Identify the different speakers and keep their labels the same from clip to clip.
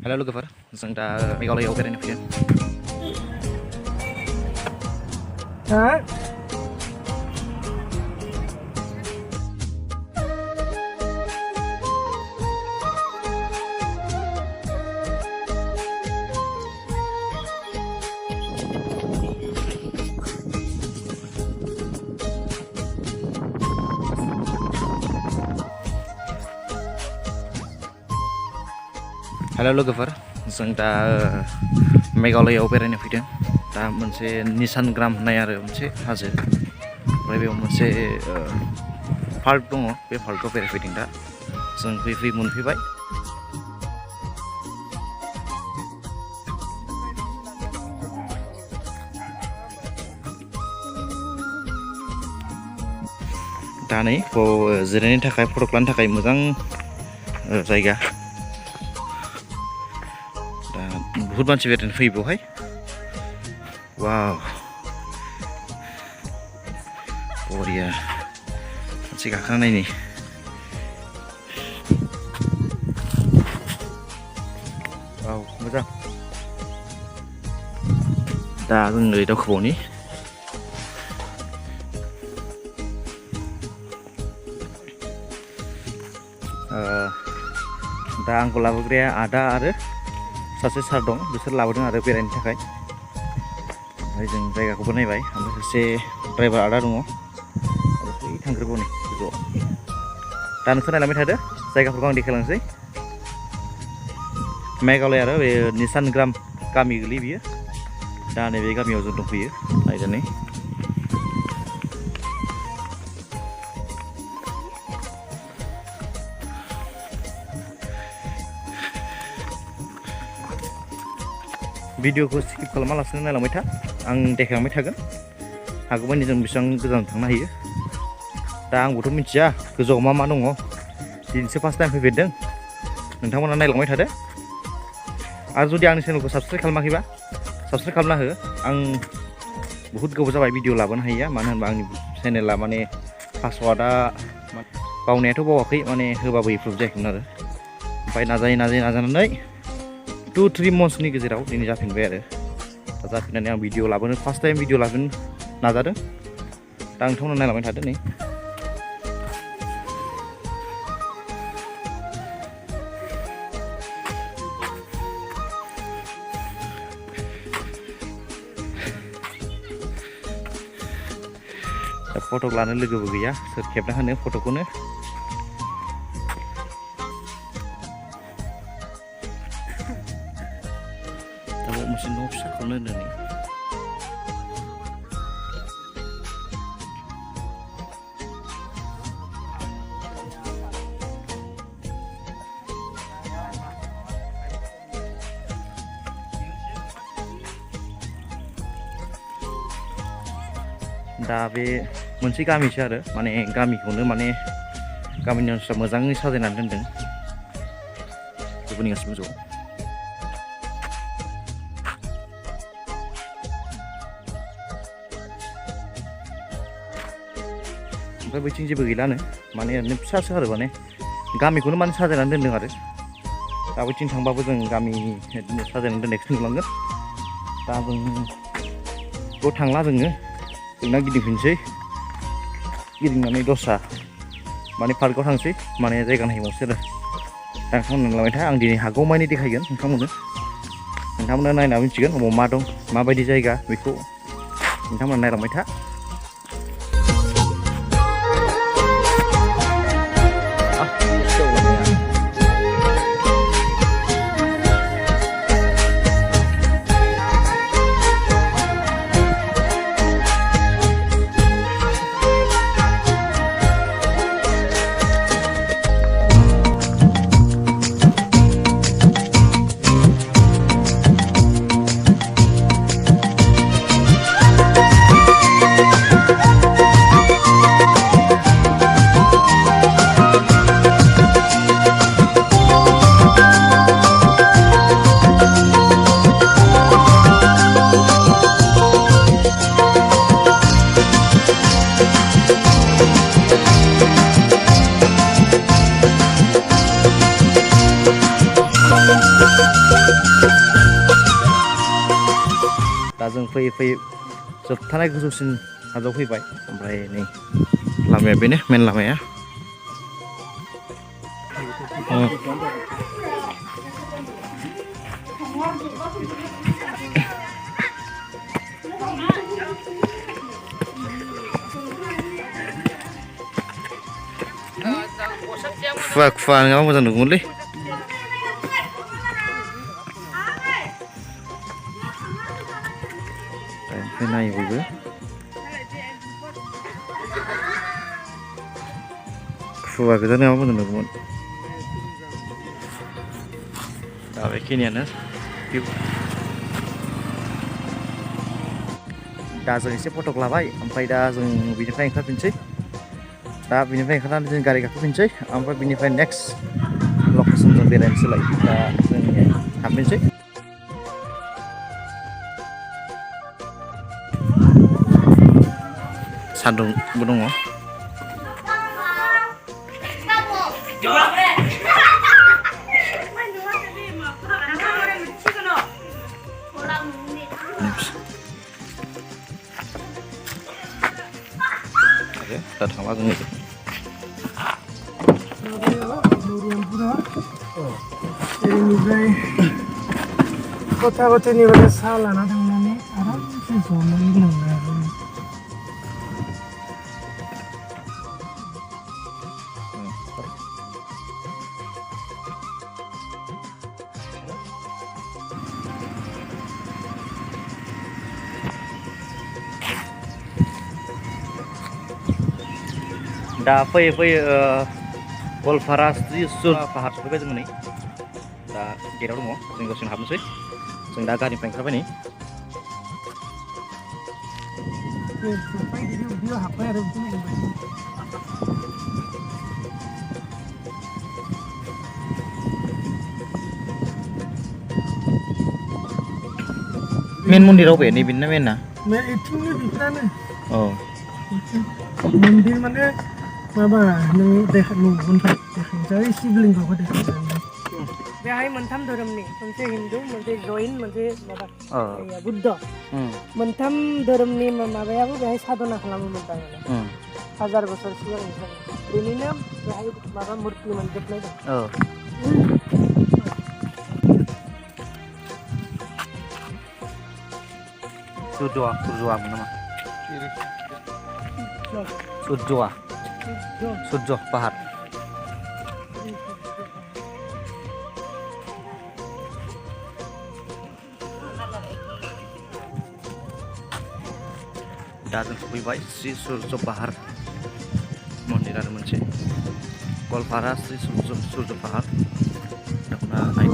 Speaker 1: Halo lwgwpwr, जों दा मेघालयाव बेरायनो फैदों। Halo lwgwpwr, जों दा मेघालयाव बेरायनो फैदों। दा मोनसे निसानग्राम होननाय आरो मोनसे हाजो, ओमफ्राय बेयाव मोनसे पार्क दङ। बे पार्कआव बेरायफैदों। दा जों फैयै मोनफैबाय। दा नै बाव जिरायनो थाखाय फट' लानो थाखाय मोजां जायगा। बहुत मानसि बेरायनो फैयो बेवहाय। वाव, बरिया मोनसे गाखोना नायनि। वाव, मोजां। दा जों नै दावखोबावनि। दा आंखौ लाबोग्राया आदा आरो सासे सार दं, बिसोर लाबोदों आरो बेरायनो थाखाय। ओमफ्राय जों जायगाखौबो नायबाय। ओमफ्राय सासे ड्राइभार आदा दङ आरो बै थांग्रोबाव नै गोजौआव। दा नोंसोर नायलांबाय थादो, जायगाफोरखौ आं देखायलांसै। मेघालय आरो बे निसानग्राम गामि गोलैयो बियो। दा नैबे गामियाव जों दंफैयो। नायदो नै। भिडिअखौ स्किप खालामालासिनो नायलांबाय था, आं देखायलांबाय थागोन। हागौमानि जों बेसेबां गोजान थांनो हायो। दा आंबोथ' मिथिया गोजौआव मा मा दङ, दिनैसो फार्स्ट टाइम फैफेरदों। नोंथांमोना नायलांबाय थादो। आरो जुदि आंनि चेनेलखौ साबसक्राइब खालामाखैबा साबसक्राइब खालामना हो। आं बहुद गोबाव जाबाय भिडिअ लाबोनो हायैया, मानो होनबा आंनि चेनेला माने पासवार्डआ बावनायाथ' बावाखै, माने होबाबो एप्रुभ जायाखैमोन आरो। ओमफ्राय नाजानानै 2-3 मन्थ्सनि गेजेराव दिनै जाफिनबाय आरो। दा जाफिननानै आं भिडिअ लाबोनो फार्स्ट टाइम भिडिअ लाबोनो नाजादों। दा नोंथांमोना नायलांबाय थादो नै। दा फट' लानो लोगोबो गैया, सोर खेबना होनो फट'खौनो। मोनसे न' फिसाखौनो होनो। दा बे मोनसे गामिसो आरो, माने गामिखौनो माने गामिनि मानसिफ्रा मोजाङै साजायनानै दोनदों। गुबुननि गासिबो ज'। ओमफ्राय बैथिं जेबो गैलानो, माने ओरैनो फिसासो आरो, माने गामिखौनो माने साजायनानै दोनदों आरो। दा बैथिं थांबाबो जों गामि साजायनानै दोननायखौ नुलांगोन। दा जों बेयाव थांला, जोंना गिदिंफिनसै। गिदिंनानै दस्रा माने पार्कआव थांसै, माने जायगा नायबावसै आरो। दा नोंथांमोना नायलांबाय था, आं दिनै हागौमानि देखायगोन नोंथांमोना नायना मिथिगोन अबाव मा दं, माबायदि जायगा, बेखौ नोंथांमोना नायलांबाय था। दा जों फैयै फैयै जोबथानाय गोजौसिन हाजोआव फैबाय ओमफ्राय नै लामाया बेनो मेन लामाया खुवा खुवा नङाबा मोजां नुगौमोनलै ओमफ्राय नायो बयबो खुवा गोजा नङाबा मोजां नुगौमोन दा बेखिनियानो दा जों एसे फटक लाबाय ओमफ्राय दा जों बिनिफ्राय ओंखारफिनसै दा बिनिफ्राय ओंखारनानै जों गारि गाखोफिनसै ओमफ्राय बिनिफ्राय नेक्स्ट लकेसन जों बेरायनोसैलाय दा जों थांफिनसै सान्दुंबो दङ दा थांबा जों
Speaker 2: ओरैनिफ्राय गथा-गथिनिफ्राय साहा लाना थांनानै आरामसे जनानै लोंनो
Speaker 1: दा फैयै फैयै गवालपारा सुरजाय पाहार सफैबाय जों नै दा गेटआव दङ जों दसेनो हाबनोसै जों दा गारिनिफ्राय ओंखारबाय नै मेन मन्दिराव बे नैबेना मेनना
Speaker 2: इथिंनो बिफोरानो
Speaker 1: औ
Speaker 2: मन्दिर माने माबा नों देखायजाय शिबलिंगखौ देखायजाय बेहाय मोनथाम धोरोमनि मोनसे हिन्दु मोनसे जैन मोनसे माबा बुद्ध मोनथाम धोरोमनि माबायाबो बेहाय साधना खालामोमोन थारमाने 1000 बोसोर सिगांनिफ्राय बेनिनो बेहाय माबा मुर्ति मोनजोबनाय दं
Speaker 1: Surjy nama. Surjy pahar. दा जों सफैबाय श्री सुर्य पाहार मन्दिर आरो मोनसे गवालपारा श्री सुर्य पाहार दखना नाय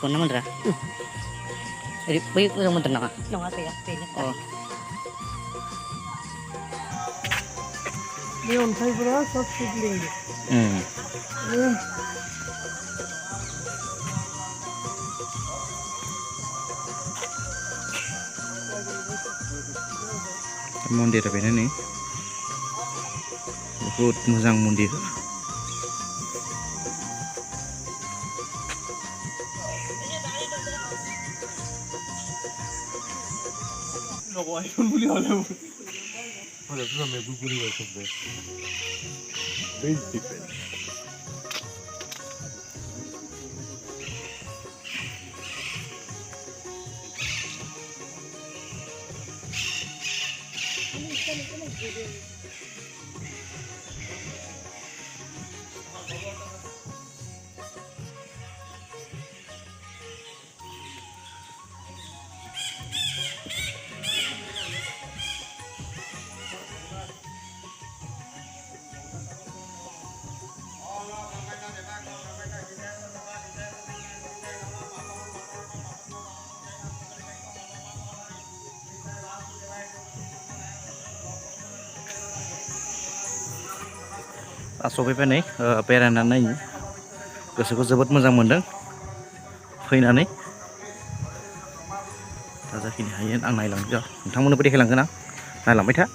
Speaker 3: Kau nama mana? Jadi baik orang mana nama?
Speaker 4: Nong apa ya?
Speaker 3: Oh,
Speaker 2: ये उनका पूरा सब सीख लेंगे
Speaker 1: मन्दिर बेनो नै बहुत मोजां मन्दिर सफैबाय बेरायनानै नायनो गोसोखौ जोबोद मोजां मोनदों फैनानै दा जाखिनि हायो आं नायलांगोन नोंथांमोननोबो देखायलांगोन आं नायलांबाय था।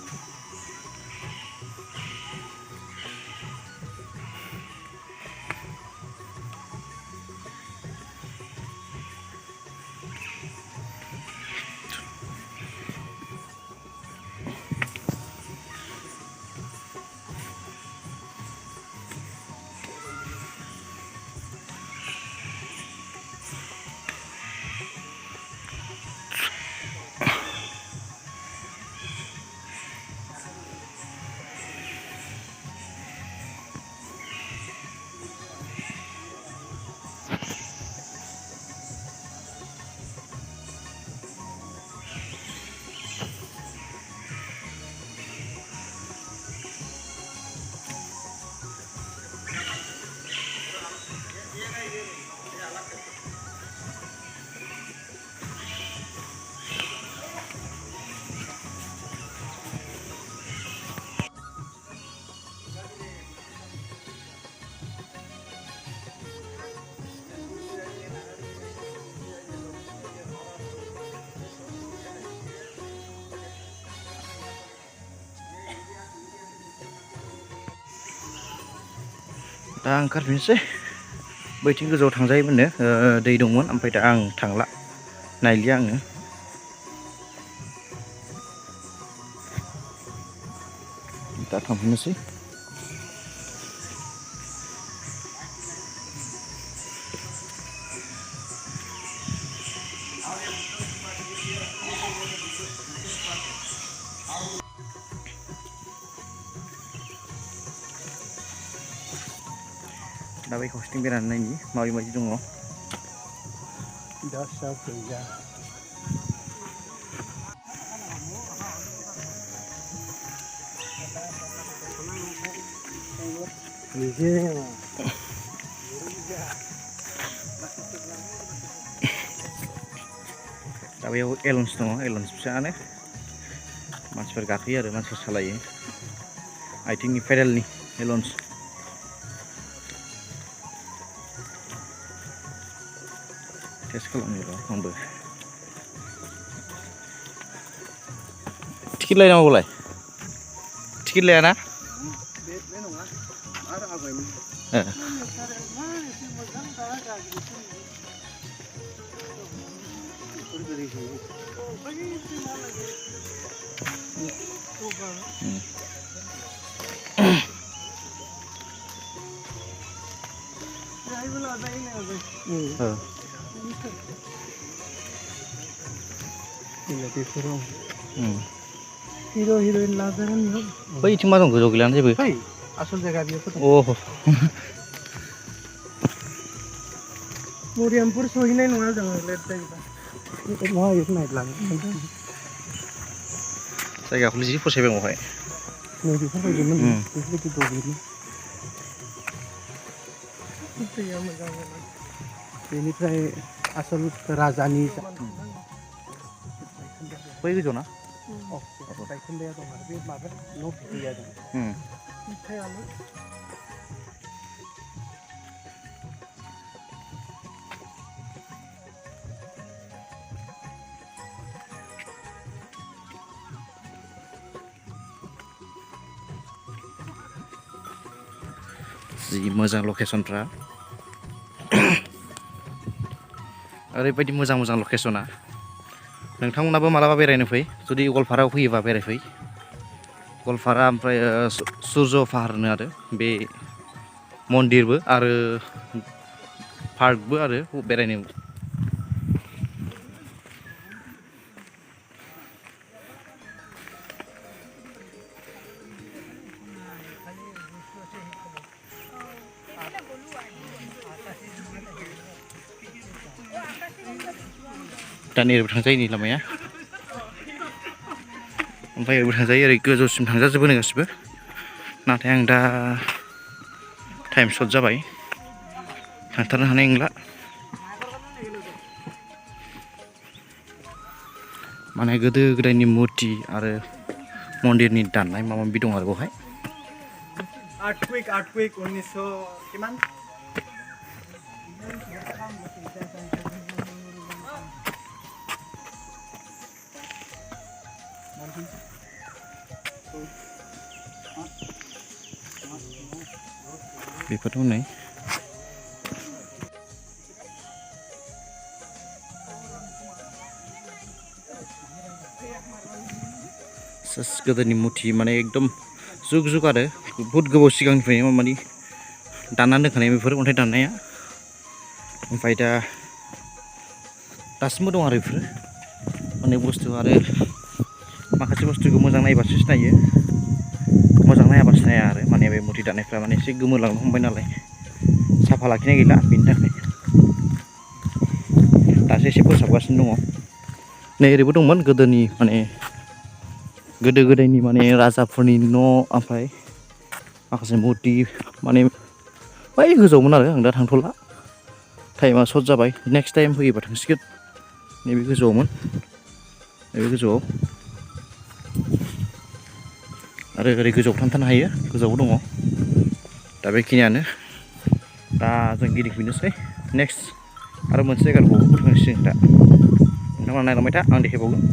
Speaker 1: दा ओंखारफिनसै बैथिं गोजौआव थांजायोमोननो दै दंमोन ओमफ्राय दा आं थांला नायलिया आङो दा थांफिननोसै। दा बै खावसेथिं बेरायनानै नायनि माबायदि दङ। दा बेयाव एलन्स दङ एलन्स फिसानो मानसिफोर गाखोयो आरो मानसिफोर सालायो आथिंनि पेडेलनि एलन्स टेस्ट खालामनो र' आंबो टिकेट लायनांगौलाय टिकेट लायाना
Speaker 2: Hero heroin lajaran yo.
Speaker 1: बैथिं मा दं गोजौ गैलाना जेबो
Speaker 2: Asal jaga dia tu.
Speaker 1: ओह
Speaker 2: Moriampur sohine nungal jangan lihat kita. Wah itu naik lagi.
Speaker 1: जायगाखौ जि फसायबाय बेवहाय
Speaker 2: Nih di sana gimana? Di sini kita begini. Itu ya macam ini try asal rajani.
Speaker 1: बै गोजौ ना
Speaker 2: Oh, baikkan dia dong. Tapi makan no dia dong. Itu anu.
Speaker 1: जि मोजां लकेसनफ्रा ओरैबायदि मोजां मोजां लकेसना नोंथांमोनाबो मालाबा बेरायनो फै जुदि गवालपारायाव फैयोबा बेरायफै गवालपारा ओमफ्राय सुर्य पाहार होनो आरो बे मन्दिरबो आरो पार्कबो आरो बेरायनो दा नैबो थांजायो नै लामाया ओमफ्राय ओरैबो थांजायो ओरै गोजौसिम थांजाजोबो नो गासिबो नाथाय आं दा टाइम सर्ट जाबाय थांथारनो हानाय नंला माने गोदो गोदायनि मुर्ति आरो मन्दिरनि दाननाय माबा माबि दं आरो बेवहाय
Speaker 4: Earthquake 1900 কিমান
Speaker 1: बेफोरथ' नै सेस गोदोनि मुथि माने एकदम जुग जुग आरो बहुत गोबाव सिगांनिफ्रायनो माने दाननानै दोनखानाय बेफोर अन्थाइ दाननाया ओमफ्राय दा दासिमबो दं आरो बेफोर अनेक बुस्थु आरो माखासे बुस्थुखौ मोजां नायबासो सिनायो मोजां नायाबा सिनाया आरो माने बे मुथि दाननायफ्रा माने एसे गोमोरलांनो हमबाय नालाय साफा लाखिनाय गैला बेनि थाखाय दासो एसे फोसाबगासिनो दङ नै ओरैबो दंमोन गोदोनि माने गोदो गोदायनि माने राजाफोरनि न' ओमफ्राय माखासे मुरति माने बै गोजौमोन आरो आं दा थांथ'ला टाइमा सर्ट जाबाय नेक्स्ट टाइम फैयोबा थांसिगोन नैबे गोजौआवमोन नैबे गोजौआव आरो ओरै गोजौआव थांथारनो हायो गोजौआव दङ दा बेखिनियानो दा जों गिदिंफिननोसै नेक्स्ट आरो मोनसे जायगाखौ थांसिगोन दा नोंथांमोना नायलांबाय था आं देखायबावगोन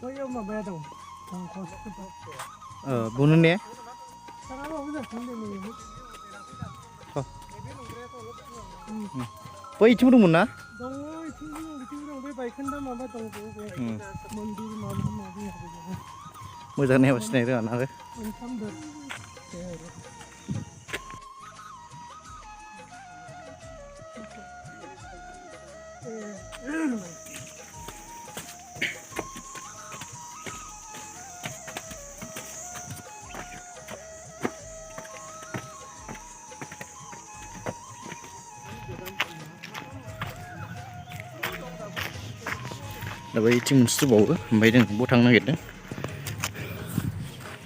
Speaker 2: बैयाव माबाया दं
Speaker 1: बुनो ने बैथिंबो दंमोन ना
Speaker 2: दङ बिथिं दं बे बायखोन्दा माबा दं बे मन्दिर माबा माबि
Speaker 1: मोजां नायाबा सिनायनो रोङा ना आरो
Speaker 2: मोनथाम दं
Speaker 1: दा बैथिं मोनसे दंबावो ओमफ्राय जों बाव थांनो नागिरदों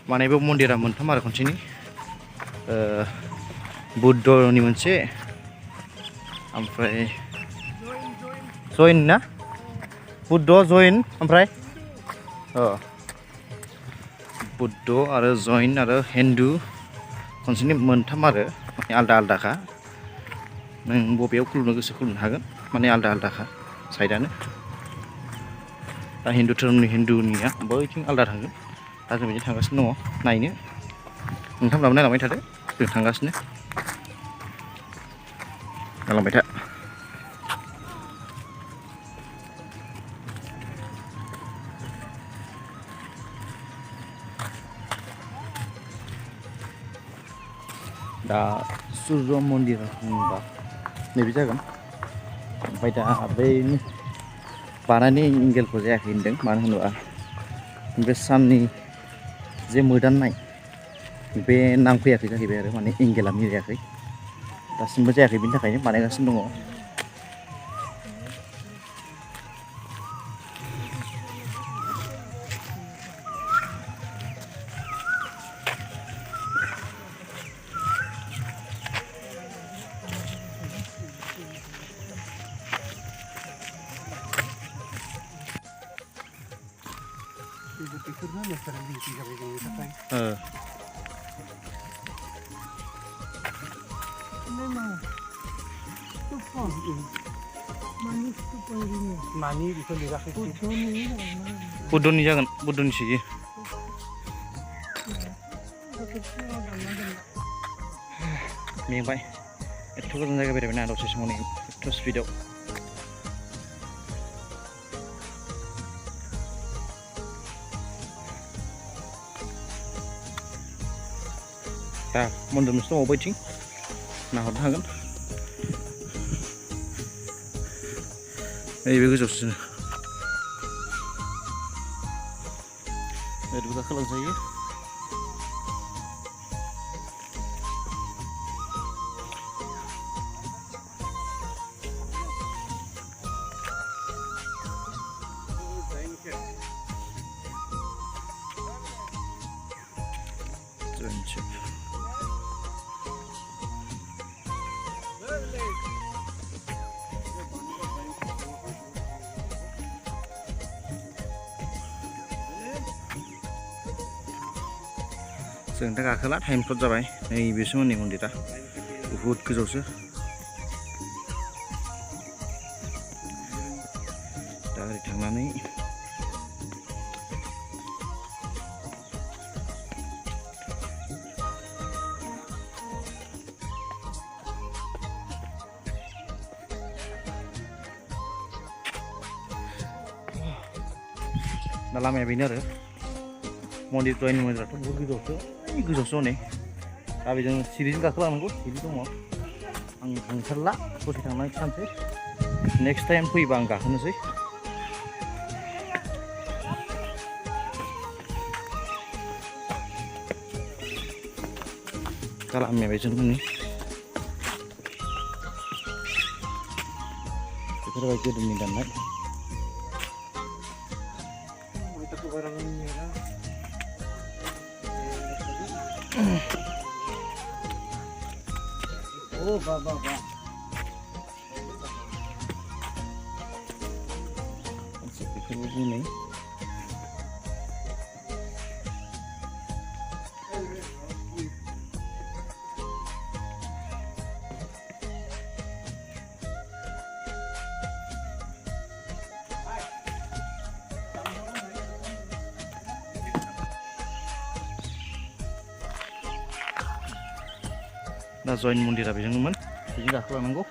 Speaker 1: माने बे मन्दिरा मोनथाम आरो खनसेनि बुद्धनि मोनसे ओमफ्राय जैन ना बुद्ध जैन ओमफ्राय बुद्ध आरो जैन आरो हिन्दु खनसेनि मोनथाम आरो माने आलदा आलदाखा नों बबेयाव खुलुमनो गोसो खुलुमनो हागोन माने आलदा आलदाखा साइडआनो दा हिन्दु धोरोमनि हिन्दुनिया बैथिं आलदा थांगोन दा जों बिदिनो थांगासिनो दङ नायनो नोंथांमोनाबो नायलांबाय थादो जों थांगासिनो नायलांबाय था दा सुर्य मन्दिर होनबा नैबे जागोन ओमफ्राय दा बै बानायनाय एंगेलखौ जायाखै होनदों मानो होनोबा बे साननि जे मोदाननाय बे नांफैयाखै जाहैबाय आरो माने एंगेला मिलायाखै दासिमबो जायाखै बिनि थाखायनो बानायगासिनो दङ
Speaker 4: मानि बेखौ लिराखै
Speaker 1: बुद्धनि जागोन बुद्धनि सियो मेंबाय एथ' गोजान जायगा बेरायबायना दसे समावनो एथ' स्पिडआव दा मन्दिर मोनसे दङ बैथिं नाहरनो हागोन नैबे गोजौसो ओरैबो गाखोलांजायो Friendship. जों दा गाखोला टाइम फ्लट जाबाय नैबेसो मोननि मन्दिरा बुहुद गोजौसो दा ओरै थांनानै दा लामाया बेनो आरो मन्दिर दहायनि मन्दिराथ' बुहुद गोजौसो हनै दा बेजों सिरिजों गाखोलांनांगौ सिरि दङ आं थांथारला दसे थांनानै थानोसै नेक्स्ट टाइम फैबा आं गाखोनोसै दा लामाया बेजों मोननि बेफोरबायदि गोदोनि दाननाय
Speaker 4: Oh, ba.
Speaker 1: बेफोरबायदि नै दा जयन मन्दिरा बेजोंमोन बेजों गाखोलांनांगौ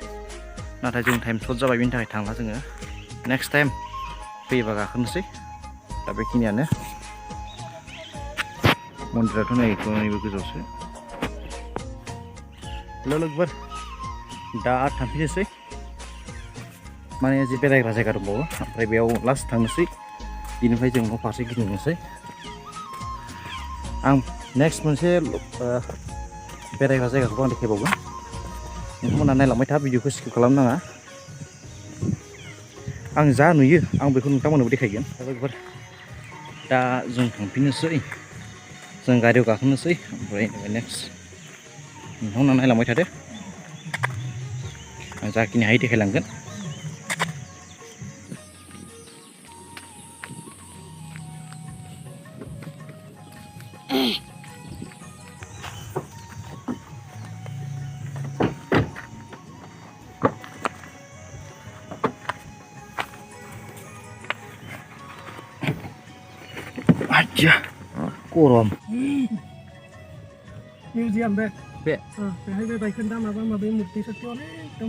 Speaker 1: नाथाय जों टाइम सर्ट जाबाय बेनि थाखाय थांला जोङो नेक्स्ट टाइम फैयोबा गाखोनोसै दा बेखिनियानो मन्दिराथ' नैबो गोजौसो लवगwbpwr दा थांफिनोसै माने जि बेरायग्रा जायगा दंबावो ओमफ्राय बेयाव लास्ट थांनोसै बिनिफ्राय जों न' फारसे गिदिंनोसै आं नेक्स्ट मोनसे बेरायग्रा जायगाखौ आं देखायबावगोन नोंथांमोना नायलांबाय था भिडिअखौ स्किप खालामनो नाङा आं जा नुयो आं बेखौ नोंथांमोननोबो देखायगोन लवgwbpwr दा जों थांफिननोसै जों गारियाव गाखोनोसै ओमफ्राय नेक्स्ट नोंथांमोना नायलांबाय थादो आं जाखिनि हायो देखायलांगोन aja गरम
Speaker 2: मिउजियाम बे
Speaker 1: बे
Speaker 2: बेहाय बे बायखोन्दा माबा माबि मुर्ति सति अनेक दं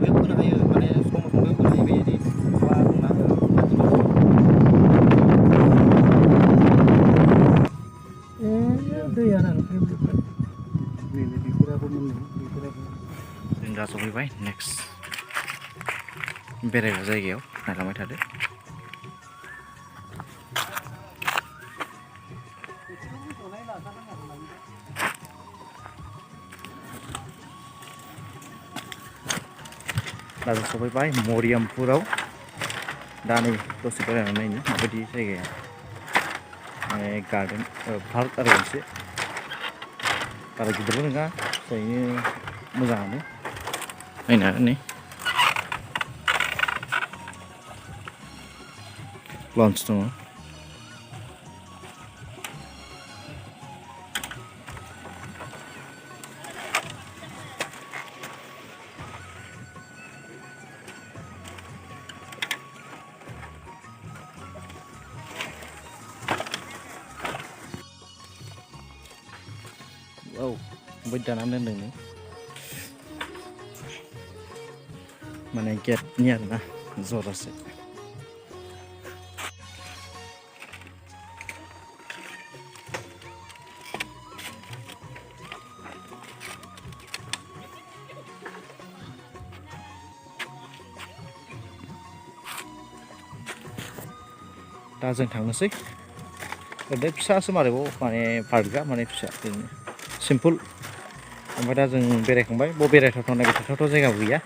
Speaker 1: बेयाव होनो हायो माने सम बेयाव होनो हायो बेबायदि माबा दंना
Speaker 2: दैया रान
Speaker 1: जों दा सफैबाय नेक्स्ट बेरायग्रा जायगायाव नायलांबाय थादो दा जों सफैबाय मरियामपुराव दा नै दसे बेरायनानै नायनो माबायदि जायगाया माने गार्डेन पार्क आरो मोनसे बारा गिदिरबो नङा फिसायैनो मोजाङानो नायनो हागोन नै लन्च दङ औ ओमफ्राय दानानै दोनदों माने गेटनि आरोना जरासे दा जों थांनोसै ओरैनो फिसासो मारैबाव माने पार्कआ माने फिसा ओरैनो सिम्पोल ओमफ्राय दा जों बेरायखांबाय बेरायथावथाव नायबाय थाथावथाव जायगाबो गैया